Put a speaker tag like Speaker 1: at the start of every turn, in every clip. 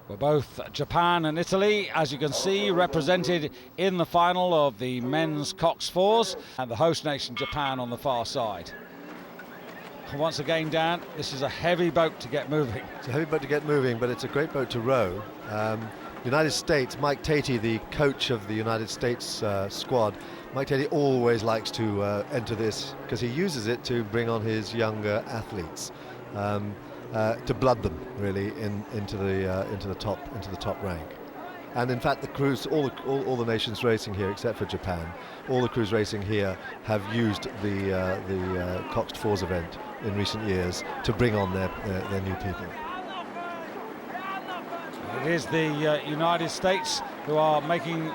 Speaker 1: Well, both Japan and Italy, as you can see, represented in the final of the men's coxed fours, and the host nation Japan on the far side. Once again, Dan, this is a heavy boat to get moving.
Speaker 2: It's a heavy boat to get moving, but it's a great boat to row. United States, Mike Tatey, the coach of the United States squad, Mike Tatey always likes to enter this because he uses it to bring on his younger athletes, to blood them really into the top rank. And in fact, the crews, all the nations racing here, except for Japan, all the crews racing here have used the coxed fours event in recent years to bring on their new people.
Speaker 1: It is the United States who are making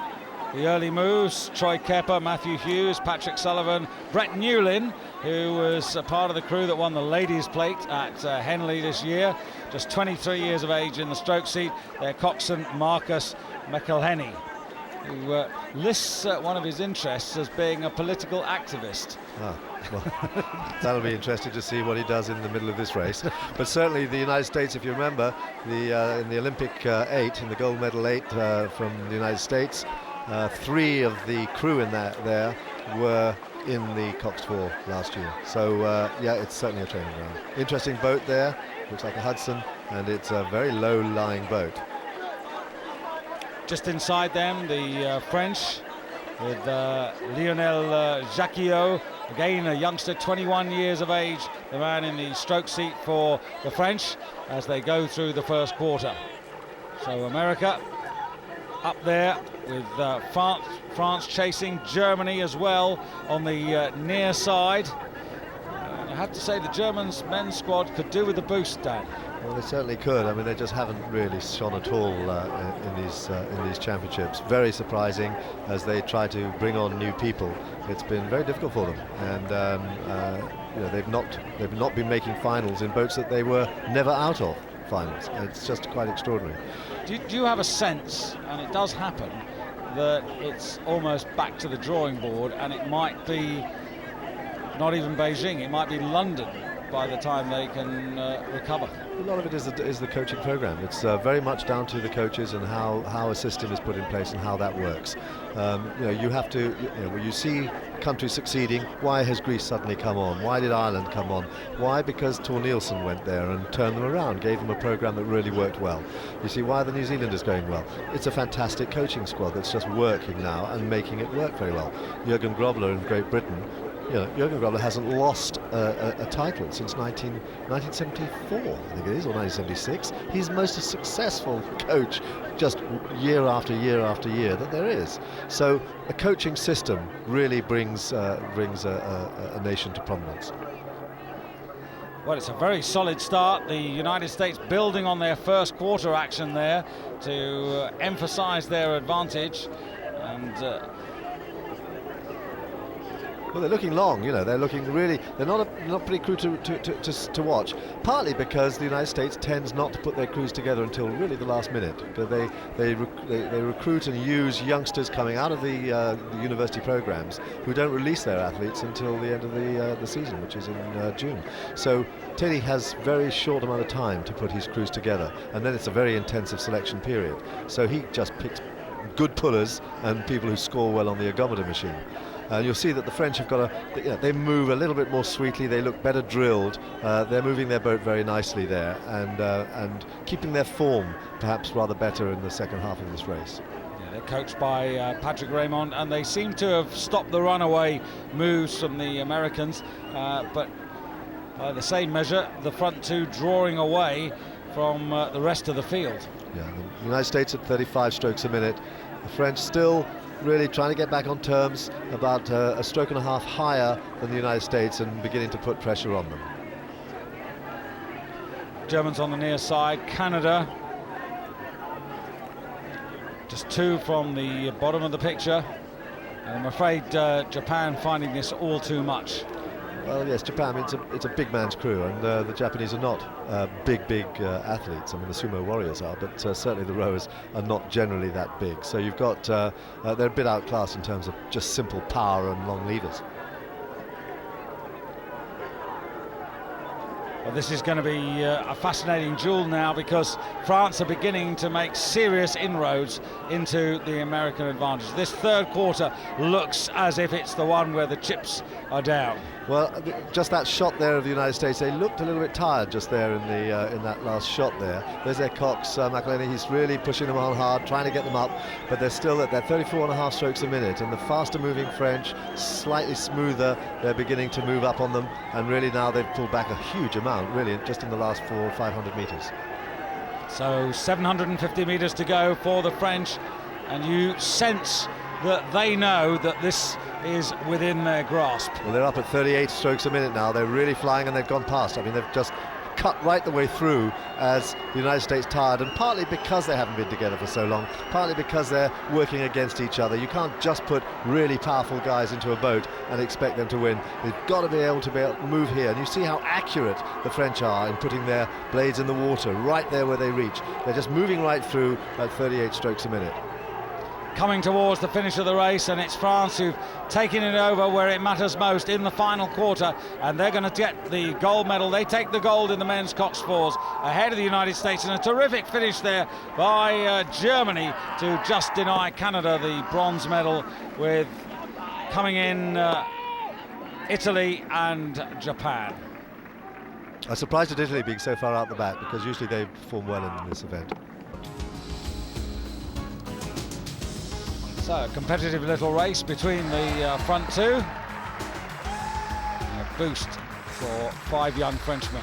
Speaker 1: the early moves. Troy Kepper, Matthew Hughes, Patrick Sullivan, Brett Newlin, who was a part of the crew that won the ladies' plate at Henley this year. Just 23 years of age in the stroke seat. Their coxswain, Marcus McElhenney, who lists one of his interests as being a political activist.
Speaker 2: Ah, well, that'll be interesting to see what he does in the middle of this race. But certainly the United States, if you remember, in the Olympic 8, in the gold medal 8 from the United States, 3 of the crew in there were in the coxed four last year. So yeah, it's certainly a training ground. Interesting boat there, looks like a Hudson, and it's a very low-lying boat.
Speaker 1: Just inside them, the French with Lionel Jacquiot, again a youngster, 21 years of age, the man in the stroke seat for the French as they go through the first quarter. So America up there with France chasing, Germany as well on the near side. And I have to say the Germans' men's squad could do with a boost, Dan.
Speaker 2: Well, they certainly could. I mean, they just haven't really shone at all in these championships. Very surprising as they try to bring on new people. It's been very difficult for them, and you know, they've not been making finals in boats that they were never out of finals. It's just quite extraordinary.
Speaker 1: Do you have a sense, and it does happen, that it's almost back to the drawing board, and it might be not even Beijing, it might be London by the time they can recover?
Speaker 2: A lot of it is the coaching program. It's very much down to the coaches and how a system is put in place and how that works. You know, you have to, when you see countries succeeding, why has Greece suddenly come on? Why did Ireland come on? Why? Because Tor Nielsen went there and turned them around, gave them a program that really worked well. You see, why are the New Zealanders going well? It's a fantastic coaching squad that's just working now and making it work very well. Jürgen Grobler in Great Britain, Jürgen Grobler hasn't lost a title since 1974, I think it is, or 1976. He's the most successful coach just year after year after year that there is. So a coaching system really brings a nation to prominence.
Speaker 1: Well, it's a very solid start. The United States building on their first quarter action there to emphasize their advantage, and
Speaker 2: well, they're looking long, they're looking really, they're not pretty crew to watch, partly because the United States tends not to put their crews together until really the last minute. But they recruit and use youngsters coming out of the university programs who don't release their athletes until the end of the season, which is in June. So Teddy has very short amount of time to put his crews together, and then it's a very intensive selection period. So he just picks good pullers and people who score well on the ergometer machine. You'll see that the French have got they move a little bit more sweetly, they look better drilled, they're moving their boat very nicely there, and keeping their form perhaps rather better in the second half of this race.
Speaker 1: Yeah, they're coached by Patrick Raymond, and they seem to have stopped the runaway moves from the Americans, but by the same measure, the front two drawing away from the rest of the field.
Speaker 2: Yeah, the United States at 35 strokes a minute, the French still really trying to get back on terms, about a stroke and a half higher than the United States, and beginning to put pressure on them.
Speaker 1: Germans on the near side, Canada just 2 from the bottom of the picture, and I'm afraid Japan finding this all too much.
Speaker 2: Well, yes, Japan, it's a big man's crew, and the Japanese are not big athletes. I mean, the sumo warriors are, but certainly the rowers are not generally that big. So you've got, they're a bit outclassed in terms of just simple power and long levers.
Speaker 1: Well, this is going to be a fascinating duel now, because France are beginning to make serious inroads into the American advantage. This third quarter looks as if it's the one where the chips are down.
Speaker 2: Well, just that shot there of the United States, they looked a little bit tired just there in that last shot there. There's their cox, McElhinney, he's really pushing them on hard, trying to get them up, but they're still at their 34.5 strokes a minute, and the faster moving French, slightly smoother, they're beginning to move up on them, and really now they've pulled back a huge amount, really, just in the last 400 or 500 metres.
Speaker 1: So 750 metres to go for the French, and you sense that they know that this is within their grasp.
Speaker 2: Well, they're up at 38 strokes a minute now. They're really flying, and they've gone past. I mean, they've just cut right the way through as the United States tired, and partly because they haven't been together for so long, partly because they're working against each other. You can't just put really powerful guys into a boat and expect them to win. They've got to be able to move here, and you see how accurate the French are in putting their blades in the water right there where they reach. They're just moving right through at 38 strokes a minute.
Speaker 1: Coming towards the finish of the race, and it's France who've taken it over where it matters most in the final quarter, and they're going to get the gold medal. They take the gold in the men's coxed fours ahead of the United States, and a terrific finish there by Germany to just deny Canada the bronze medal, with coming in Italy and Japan.
Speaker 2: I'm surprised at Italy being so far out the back, because usually they perform well in this event.
Speaker 1: So, a competitive little race between the front two. A boost for 5 young Frenchmen.